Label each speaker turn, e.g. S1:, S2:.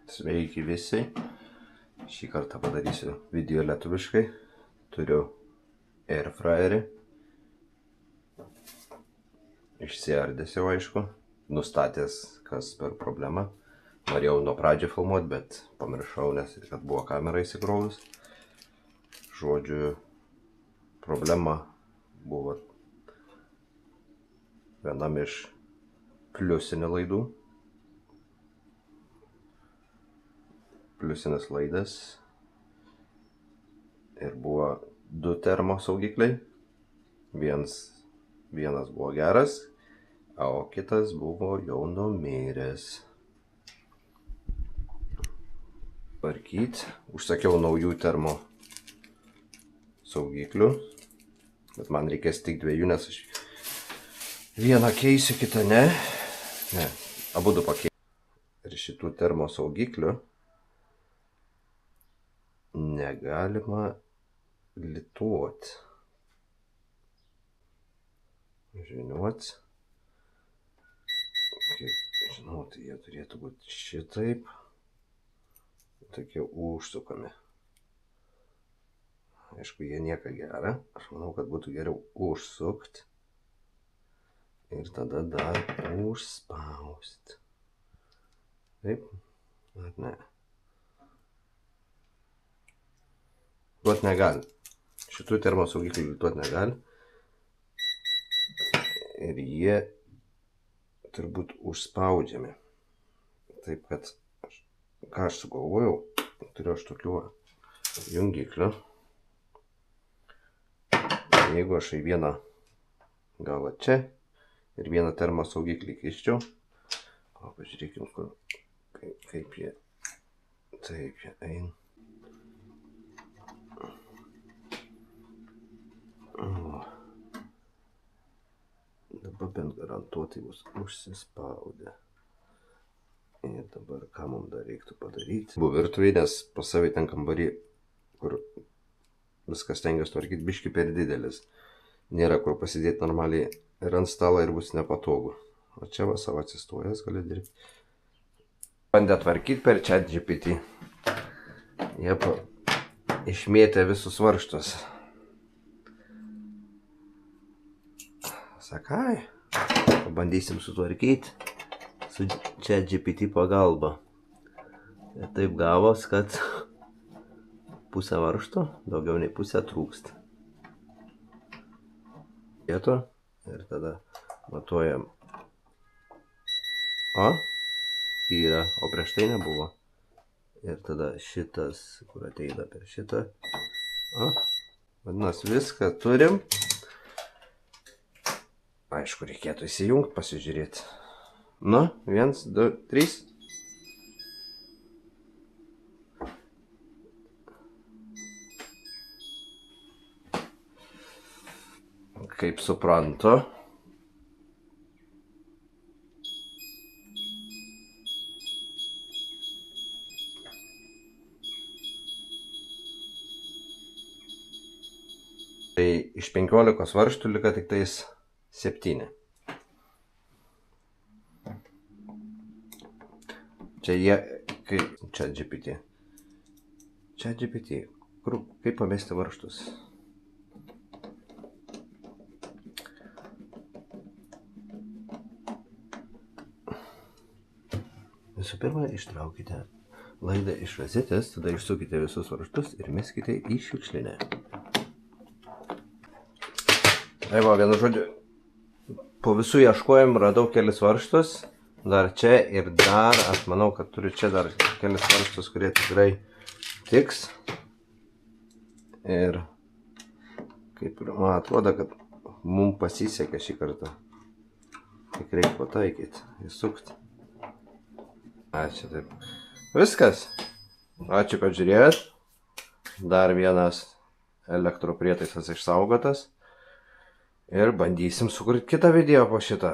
S1: Sveiki visi. Šį kartą padarysiu video lietuviškai. Turiu airfryerį. Išsiardęs jau aišku. Nustatęs, kas per problemą. Norėjau nuo pradžio filmuoti, bet pamiršau, nes kad buvo kamera įsikrovus. Žodžiu, problema buvo vienam iš pliusinių laidų. Pliusinis laidas. Ir buvo 2 termo saugikliai. Vienas buvo geras, o kitas buvo jau numiręs. Tvarkyt. Užsakiau naujų termo saugiklių. Bet man reikės tik 2, nes aš vieną keisiu, kitą ne. Ne, abudu pakeisiu. Ir šitų termo saugiklių negalima lituoti. Žiniuoti. Kaip žinau, tai jie turėtų būti šitaip. Tokie užsukami. Aišku, jie nieko gera. Aš manau, kad būtų geriau užsukti. Ir tada dar užspausti. Taip? Ar ne? Lituoti negali. Šitų termosaugiklių lituoti negali. Ir jie turbūt užspaudžiami. Taip kad, ką aš sugalvojau, turiu aš tokių jungiklių. Jeigu aš į vieną galą čia ir vieną termosaugiklį kiščiau, o pažiūrėkim, kaip jie, taip jie eina. Dabar bent garantuotai bus užsispaudę. Ir dabar ką mums dar reiktų padaryti? Buvo virtuvėj, nes pas savai ten kambarį, kur viskas stengiasi tvarkyti, biškį per didelis. Nėra kur pasidėti normaliai ir ant stalo ir bus nepatogu. O čia va savo atsistojęs gali dirbti. Bandė tvarkyti per ChatGPT. Jie išmėtė visus varžtus. Sakai, pabandysim sutvarkyti su ChatGPT pagalba. Ir taip gavos, kad pusę varžtų, daugiau nei pusę trūksta. Vieto ir tada matuojam. O, yra, o prieš tai nebuvo. Ir tada šitas, kur ateina per šitą. O, vadinasi, viską turim. Aišku, reikėtų įsijungti, pasižiūrėti. Nu, 1, 2, 3. Kaip suprantu. Tai iš 15 varžtų liko tik tais 7. Čia jie, kaip ChatGPT. ChatGPT, kaip pamesti varžtus? Visų pirma, ištraukite laidą iš rozetės, tada išsukite visus varžtus ir meskite į šiukšlinę. Tai va, vienu žodžiu. Po visų ieškojimų radau kelis varžtus, dar čia ir dar, aš manau, kad turiu čia dar kelis varžtus, kurie tikrai tiks. Ir kaip man atrodo, kad mums pasisekė šį kartą. Tik reikia pataikyti, įsukti. Ačiū taip. Viskas. Ačiū, kad žiūrėjot. Dar vienas elektroprietaisas išsaugotas. Ir bandysim sukurti kitą video po šitą.